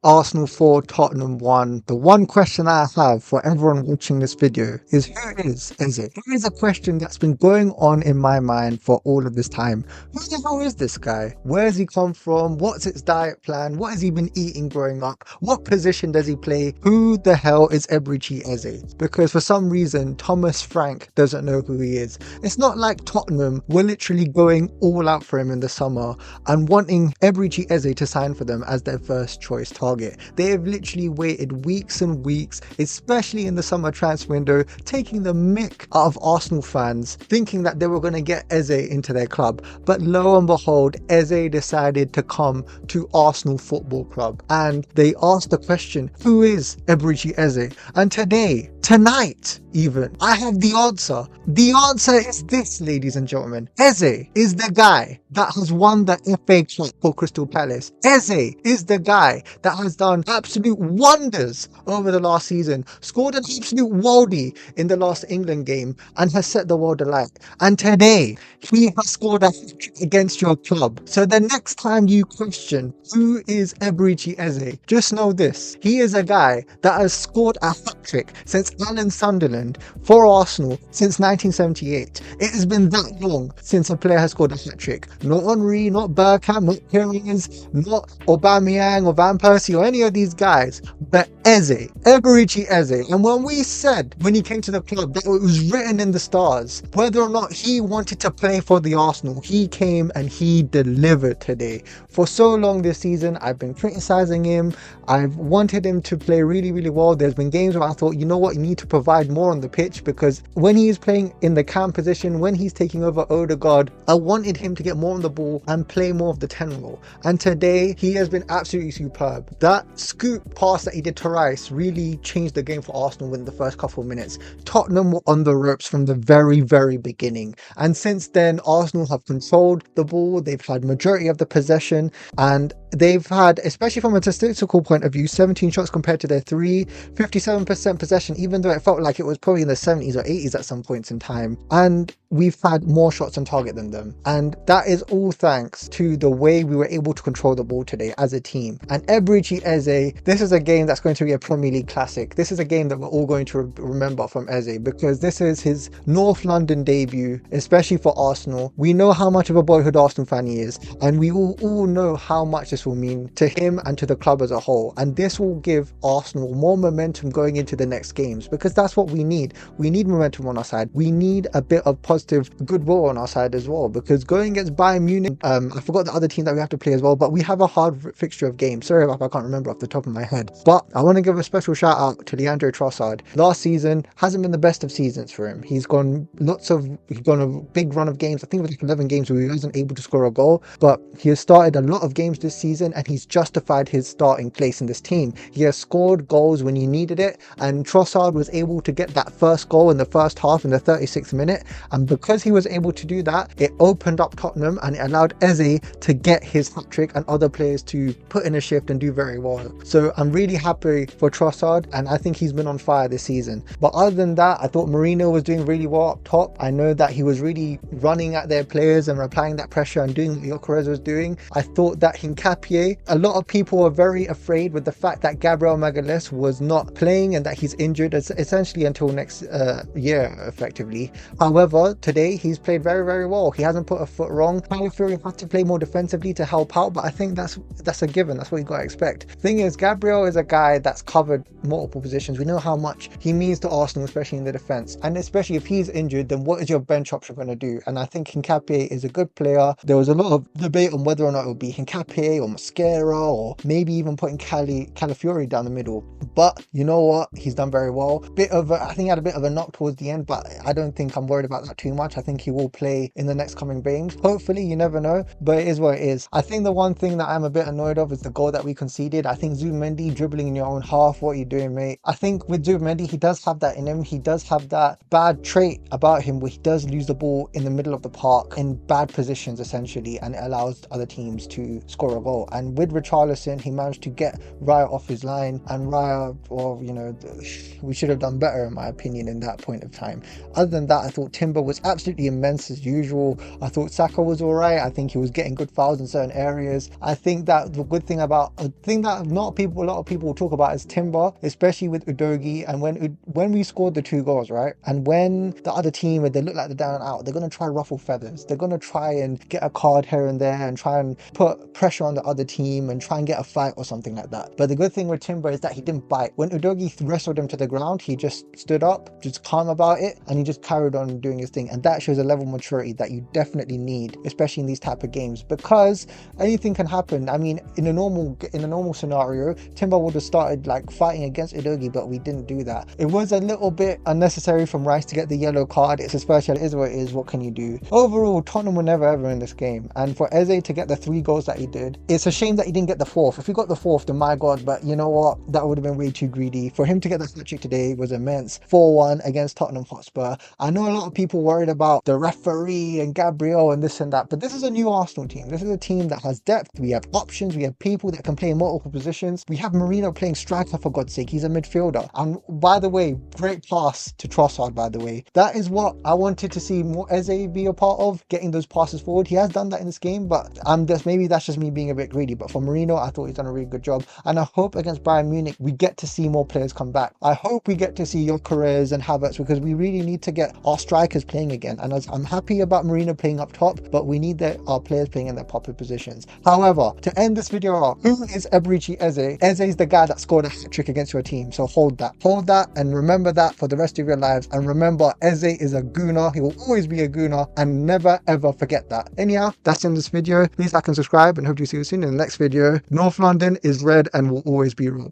Arsenal 4, Tottenham 1. The one question I have for everyone watching this video is, who is Eze? That is a question that's been going on in my mind for all of this time. Who the hell is this guy? Where has he come from? What's his diet plan? What has he been eating growing up? What position does he play? Who the hell is Eberechi Eze? Because for some reason, Thomas Frank doesn't know who he is. It's not like Tottenham were literally going all out for him in the summer and wanting Eberechi Eze to sign for them as their first choice target. They have literally waited weeks and weeks, especially in the summer transfer window, taking the mick out of Arsenal fans, thinking that they were going to get Eze into their club. But lo and behold, Eze decided to come to Arsenal Football Club, and they asked the question, who is Eberechi Eze? And tonight even, I have the answer. The answer is this, ladies and gentlemen. Eze is the guy that has won the FA Cup for Crystal Palace. Eze is the guy that has done absolute wonders over the last season, scored an absolute worldie in the last England game, and has set the world alight. And today, he has scored a hat-trick against your club. So the next time you question who is Eberechi Eze, just know this. He is a guy that has scored a hat-trick since Alan Sunderland for Arsenal since 1978. It has been that long since a player has scored a hat-trick. Not Henry, not Bergkamp, not Pires, not Aubameyang or Van Persie or any of these guys, but Eze, Eberechi Eze. And when he came to the club, that it was written in the stars, whether or not he wanted to play for the Arsenal, he came and he delivered today. For so long this season, I've been criticizing him. I've wanted him to play really, really well. There's been games where I thought, you know what, you need to provide more on the pitch, because when he is playing in the cam position, when he's taking over Odegaard, I wanted him to get more on the ball and play more of the 10 role. And today, he has been absolutely superb. That scoop pass that he did to Rice really changed the game for Arsenal in the first couple of minutes. Tottenham were on the ropes from the very, very beginning. And since then, Arsenal have controlled the ball. They've had majority of the possession, and they've had, especially from a statistical point of view, 17 shots compared to their 3, 57% possession, even though it felt like it was probably in the 70s or 80s at some points in time. And we've had more shots on target than them. And that is all thanks to the way we were able to control the ball today as a team. And Eberechi Eze, this is a game that's going to be a Premier League classic. This is a game that we're all going to remember from Eze, because this is his North London debut, especially for Arsenal. We know how much of a boyhood Arsenal fan he is, and we all know how much this will mean to him and to the club as a whole. And this will give Arsenal more momentum going into the next games, because that's what we need. We need momentum on our side. We need a bit of positive goodwill on our side as well, because going against Bayern Munich, I forgot the other team that we have to play as well, but we have a hard fixture of games. Sorry if I can't remember off the top of my head, but I want to give a special shout out to Leandro Trossard. Last season hasn't been the best of seasons for him. He's gone a big run of games. I think it was like 11 games where he wasn't able to score a goal, but he has started a lot of games this season, and he's justified his starting place in this team. He has scored goals when he needed it, and Trossard was able to get that first goal in the first half in the 36th minute, and because he was able to do that, it opened up Tottenham and it allowed Eze to get his hat-trick and other players to put in a shift and do very well. So I'm really happy for Trossard, and I think he's been on fire this season. But other than that, I thought Mourinho was doing really well up top. I know that he was really running at their players and applying that pressure and doing what Gyökeres was doing. I thought that Hincapié, a lot of people were very afraid with the fact that Gabriel Magalhaes was not playing and that he's injured essentially until next year effectively. However, today he's played very, very well. He hasn't put a foot wrong. Calafiori had to play more defensively to help out, but I think that's a given. That's what you got to expect. Thing is, Gabriel is a guy that's covered multiple positions. We know how much he means to Arsenal, especially in the defense, and especially if he's injured, then what is your bench option going to do? And I think Hincapié is a good player. There was a lot of debate on whether or not it would be Hincapié or Mosquera, or maybe even putting Calafiori down the middle. But you know what? He's done very well. I think he had a bit of a knock towards the end, but I don't think I'm worried about that too much. I think he will play in the next coming games. Hopefully, you never know, but it is what it is. I think the one thing that I'm a bit annoyed of is the goal that we conceded. I think Zubimendi dribbling in your own half. What are you doing, mate? I think with Zubimendi, he does have that in him. He does have that bad trait about him where he does lose the ball in the middle of the park in bad positions essentially, and it allows other teams to score a goal. well. And with Richarlison, he managed to get Raya off his line, and Raya, well, you know, we should have done better in my opinion in that point of time. Other than that, I thought Timber was absolutely immense as usual. I thought Saka was alright. I think he was getting good fouls in certain areas. I think that the good thing about, a thing that a lot of people talk about is Timber, especially with Udogie. And when we scored the 2 goals, right, and when the other team, they look like they're down and out, they're going to try ruffle feathers. They're going to try and get a card here and there and try and put pressure on the other team and try and get a fight or something like that. But the good thing with Timber is that he didn't bite. When Udogie wrestled him to the ground, he just stood up, just calm about it, and he just carried on doing his thing. And that shows a level of maturity that you definitely need, especially in these type of games, because anything can happen. I mean, in a normal scenario, Timber would have started like fighting against Udogie, but we didn't do that. It was a little bit unnecessary from Rice to get the yellow card. It's a special, it is what it is. What can you do? Overall, Tottenham were never ever in this game, and for Eze to get the 3 goals that he did, it's a shame that he didn't get the 4th. If he got the 4th, then my god, but you know what, that would have been way too greedy. For him to get the hat-trick today was immense. 4-1 against Tottenham Hotspur. I know a lot of people worried about the referee and Gabriel and this and that, but this is a new Arsenal team. This is a team that has depth. We have options. We have people that can play in multiple positions. We have Marino playing striker, for God's sake. He's a midfielder. And by the way, great pass to Trossard, by the way. That is what I wanted to see more Eze be a part of, getting those passes forward. He has done that in this game, but maybe that's just me being a bit greedy. But for Marino, I thought he's done a really good job. And I hope against Bayern Munich, we get to see more players come back. I hope we get to see Gyökeres and Havertz, because we really need to get our strikers playing again. And I'm happy about Marino playing up top, but we need our players playing in their proper positions. However, to end this video off, who is Eberechi Eze? Eze is the guy that scored a hat-trick against your team. So hold that and remember that for the rest of your lives. And remember, Eze is a gooner. He will always be a gooner, and never ever forget that. Anyhow, that's in this video. Please like and subscribe, and hope to see you soon in the next video. North London is red and will always be red.